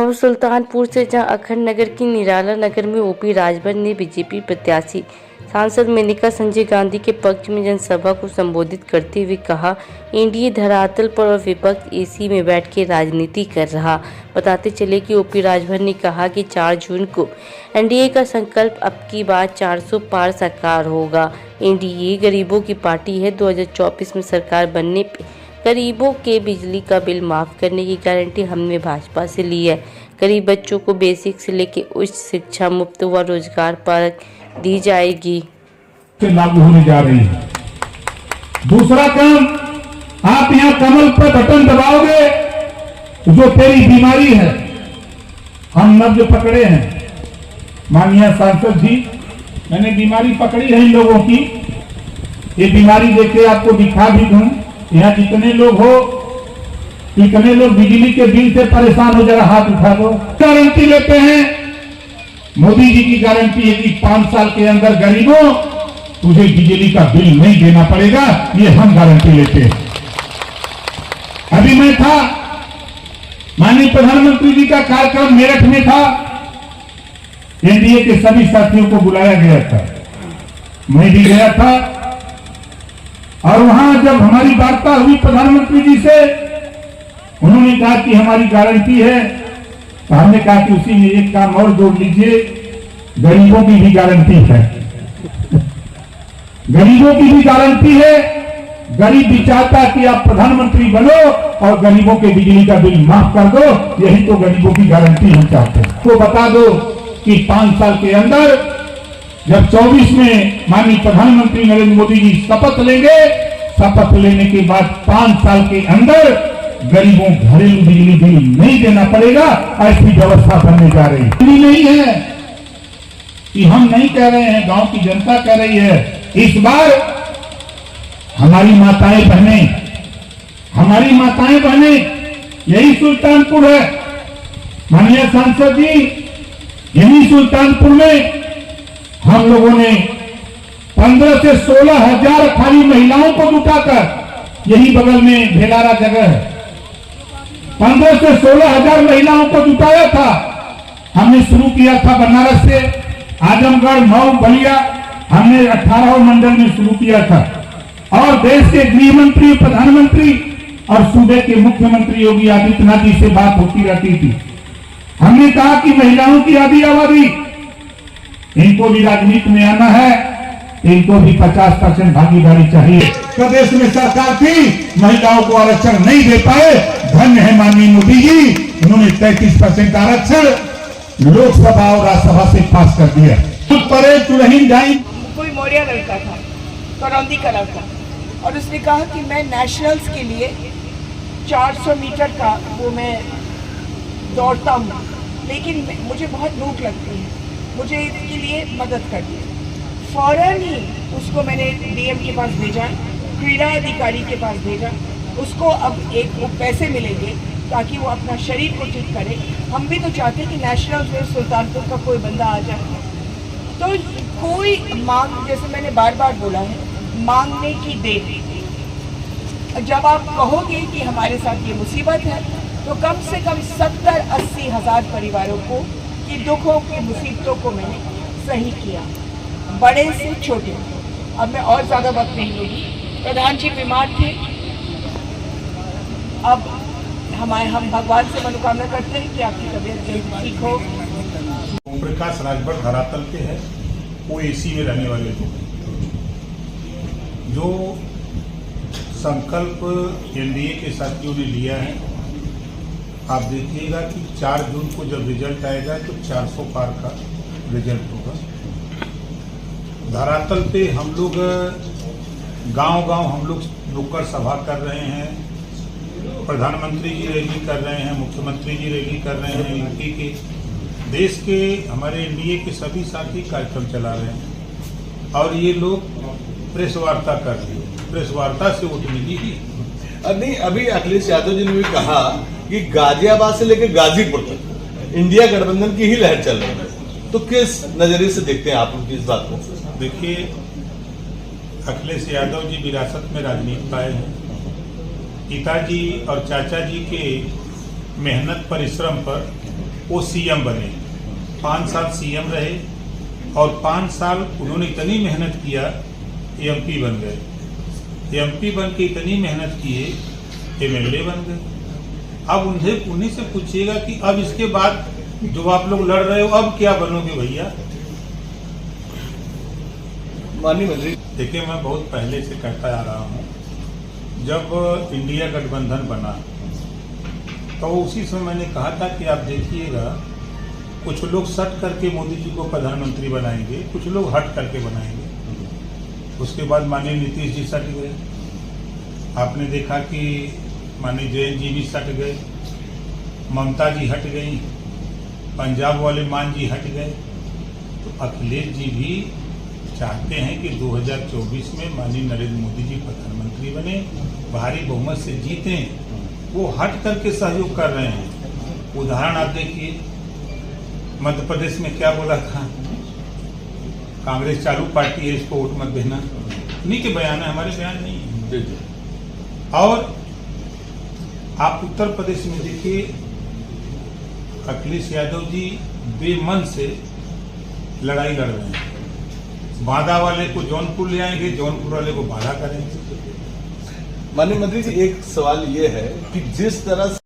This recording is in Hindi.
नवसुल्तानपुर से जहां अखंड नगर की निराला नगर में ओपी राजभर ने बीजेपी प्रत्याशी सांसद मेनका संजय गांधी के पक्ष में जनसभा को संबोधित करते हुए कहा, एनडीए धरातल पर और विपक्ष एसी में बैठ के राजनीति कर रहा। बताते चले कि ओपी राजभर ने कहा कि 4 जून को एनडीए का संकल्प अब की बार 400 पार साकार होगा। एनडीए गरीबों की पार्टी है। 2024 में सरकार बनने पे गरीबों के बिजली का बिल माफ करने की गारंटी हमने भाजपा से ली है। गरीब बच्चों को बेसिक से लेकर उच्च शिक्षा मुफ्त व रोजगार पर दी जाएगी। लागू होने जा रही है। दूसरा काम, आप यहाँ कमल पर बटन दबाओगे, जो तेरी बीमारी है, हम नब्ज पकड़े हैं। माननीय सांसद जी, मैंने बीमारी पकड़ी है इन लोगों की। ये बीमारी देखे आपको दिखा भी दूं। यहाँ जितने लोग हो, कितने लोग बिजली के बिल से परेशान हो, जरा हाथ उठा दो। गारंटी लेते हैं, मोदी जी की गारंटी है कि 5 साल के अंदर गरीबों तुझे बिजली का बिल नहीं देना पड़ेगा। ये हम गारंटी लेते हैं। अभी मैं था, माननीय प्रधानमंत्री जी का कार्यक्रम मेरठ में था। एनडीए के सभी साथियों को बुलाया गया था, मैं भी गया था। और वहां जब हमारी वार्ता हुई प्रधानमंत्री जी से, उन्होंने कहा कि हमारी गारंटी है। तो हमने कहा कि उसी में एक काम और जोड़ लीजिए, गरीबों की भी गारंटी है। गरीबों की भी गारंटी है। गरीब भी चाहता कि आप प्रधानमंत्री बनो और गरीबों के बिजली का बिल माफ कर दो। यही तो गरीबों की गारंटी हम चाहते हैं। तो बता दो कि 5 साल के अंदर जब 24 में माननीय प्रधानमंत्री नरेंद्र मोदी जी शपथ लेंगे, शपथ लेने के बाद 5 साल के अंदर गरीबों घरेलू बिजली बिल नहीं देना पड़ेगा, ऐसी व्यवस्था बनने जा रही है। नहीं है कि हम नहीं कह रहे हैं, गांव की जनता कह रही है। इस बार हमारी माताएं बहनें यही सुल्तानपुर है। माननीय सांसद जी, यही सुल्तानपुर में हम लोगों ने 15 से 16 हजार खाली महिलाओं को जुटाकर, यही बगल में भेलारा जगह है, 15 से 16 हजार महिलाओं को जुटाया था। हमने शुरू किया था बनारस से, आजमगढ़, मऊ, बलिया, हमने 18 मंडल में शुरू किया था। और देश के गृह मंत्री, प्रधानमंत्री और सूबे के मुख्यमंत्री योगी आदित्यनाथ जी से बात होती रहती थी। हमने कहा कि महिलाओं की आधी आबादी, इनको भी राजनीति में आना है, इनको भी 50% भागीदारी चाहिए। प्रदेश में सरकार थी, महिलाओं को आरक्षण नहीं दे पाए। धन्य है माननीय मोदी जी, उन्होंने 33% आरक्षण लोकसभा और राज्यसभा से पास कर दिया। परे चुरहीन जाई, कोई मौर्य लड़का था, करौंदी का लड़का, और उसने कहा कि मैं नेशनल्स के लिए 400 मीटर का वो मैं दौड़ता हूँ, लेकिन मुझे बहुत भूख लगती है, मुझे इसके लिए मदद करती है। फौरन ही उसको मैंने डीएम के पास भेजा, क्रीड़ा अधिकारी के पास भेजा। उसको अब एक पैसे मिलेंगे ताकि वो अपना शरीर को ठीक करे। हम भी तो चाहते हैं कि नेशनल में सुल्तानपुर का कोई बंदा आ जाए। तो कोई मांग, जैसे मैंने बार बार बोला है, मांगने की देर। जब आप कहोगे कि हमारे साथ ये मुसीबत है, तो कम से कम 70-80 हजार परिवारों को की दुखों की मुसीबतों को मैंने सही किया, बड़े से छोटे। अब मैं और ज्यादा वक्त नहीं लूंगी। प्रधान जी बीमार थे, अब हम भगवान से मनोकामना करते हैं कि आपकी तबीयत जल्द ठीक हो। ओम प्रकाश राजभर धरातल के हैं, वो एसी में रहने वाले लोग। जो संकल्प एनडीए के साथियों ने लिया है, आप देखिएगा कि 4 जून को जब रिजल्ट आएगा तो 400 पार का रिजल्ट होगा। धरातल पे हम लोग गांव-गांव हम लोग नुक्कड़ सभा कर रहे हैं। प्रधानमंत्री जी रैली कर रहे हैं, मुख्यमंत्री जी रैली कर रहे हैं। यूपी के, देश के हमारे एनडीए के सभी साथी कार्यक्रम चला रहे हैं। और ये लोग प्रेस वार्ता कर रहे हैं। प्रेस वार्ता से वोट मिली। नहीं, अभी अखिलेश यादव जी ने भी कहा कि गाजियाबाद से लेकर गाजीपुर तक इंडिया गठबंधन की ही लहर चल रही है। तो किस नजरिए से देखते हैं आप उनकी इस बात को? देखिए, अखिलेश यादव जी विरासत में राजनीति पाए हैं। पिताजी और चाचा जी के मेहनत परिश्रम पर वो सीएम बने, 5 साल सीएम रहे और 5 साल उन्होंने इतनी मेहनत किया, एमपी बन गए। एमपी बन के इतनी मेहनत किए, एमएलए बन गए। अब उन्हीं से पूछिएगा कि अब इसके बाद जो आप लोग लड़ रहे हो, अब क्या बनोगे भैया? माननीय मंत्री, देखिए, मैं बहुत पहले से कहता आ रहा हूँ, जब इंडिया गठबंधन बना तो उसी समय मैंने कहा था कि आप देखिएगा, कुछ लोग सट करके मोदी जी को प्रधानमंत्री बनाएंगे, कुछ लोग हट करके बनाएंगे। उसके बाद माननीय नीतीश जी सट गए। आपने देखा कि माननीय जयंत जी भी सट गए, ममता जी हट गई, पंजाब वाले मान जी हट गए। तो अखिलेश जी भी चाहते हैं कि 2024 में माननीय नरेंद्र मोदी जी प्रधानमंत्री बने, भारी बहुमत से जीतें। वो हट करके सहयोग कर रहे हैं। उदाहरण आप देखिए, मध्य प्रदेश में क्या बोला था, कांग्रेस चालू पार्टी है, इसको वोट मत देना। उन्हीं के बयान है, हमारे बयान नहीं है। और आप उत्तर प्रदेश में देखिए, अखिलेश यादव जी बेमन से लड़ाई लड़ रहे हैं। बांदा वाले को जौनपुर ले आएंगे, जौनपुर वाले को बांदा करेंगे। माननीय मंत्री जी, एक सवाल ये है कि जिस तरह